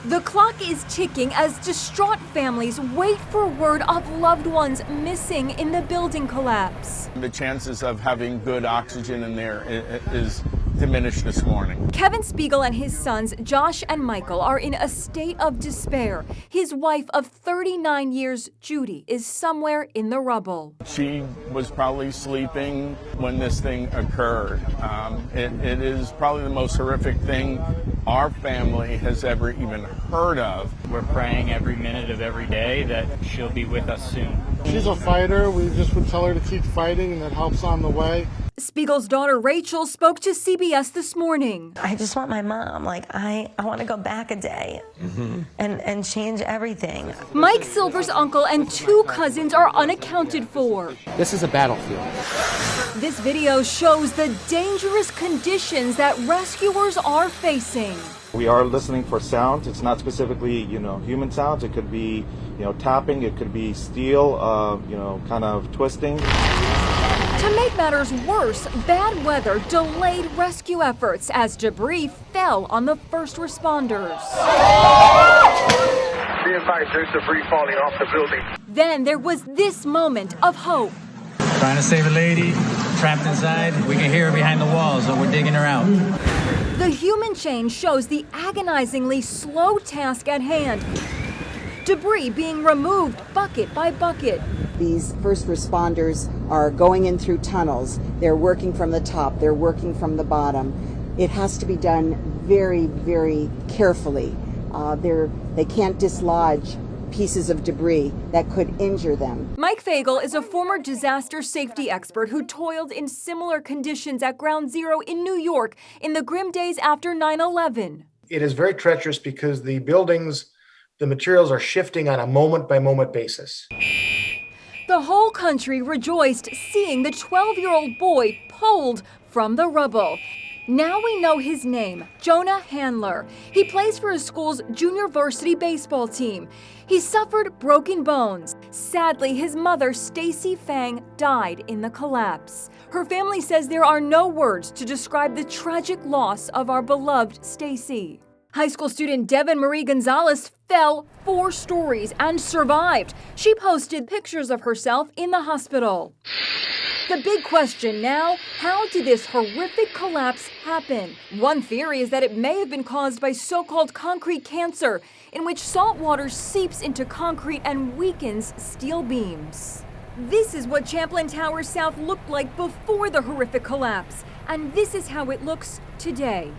The clock is ticking as distraught families wait for word of loved ones missing in the building collapse. The chances of having good oxygen in there is diminished this morning. Kevin Spiegel and his sons, Josh and Michael, are in a state of despair. His wife of 39 years, Judy, is somewhere in the rubble. She was probably sleeping when this thing occurred. It is probably the most horrific thing our family has ever even heard of. We're praying every minute of every day that she'll be with us soon. She's a fighter. We just would tell her to keep fighting, and that helps on the way. Spiegel's daughter Rachel spoke to CBS this morning. I just want my mom. I want to go back a day and change everything. Mike Silver's uncle and two cousins are unaccounted for. This is a battlefield. This video shows the dangerous conditions that rescuers are facing. We are listening for sounds. It's not specifically, human sounds. It could be, tapping. It could be steel, kind of twisting. To make matters worse, bad weather delayed rescue efforts as debris fell on the first responders. Be advised, there's debris falling off the building. Then there was this moment of hope. Trying to save a lady, trapped inside. We can hear her behind the walls, so we're digging her out. The human chain shows the agonizingly slow task at hand. Debris being removed bucket by bucket. These first responders are going in through tunnels. They're working from the top. They're working from the bottom. It has to be done very, very carefully. They can't dislodge pieces of debris that could injure them. Mike Fagel is a former disaster safety expert who toiled in similar conditions at Ground Zero in New York in the grim days after 9/11. It is very treacherous because the buildings, the materials are shifting on a moment-by-moment basis. The whole country rejoiced seeing the 12-year-old boy pulled from the rubble. Now we know his name, Jonah Handler. He plays for his school's junior varsity baseball team. He suffered broken bones. Sadly, his mother, Stacy Fang, died in the collapse. Her family says there are no words to describe the tragic loss of our beloved Stacy. High school student Devin Marie Gonzalez fell 4 stories and survived. She posted pictures of herself in the hospital. The big question now, how did this horrific collapse happen? One theory is that it may have been caused by so-called concrete cancer, in which salt water seeps into concrete and weakens steel beams. This is what Champlain Towers South looked like before the horrific collapse, and this is how it looks today.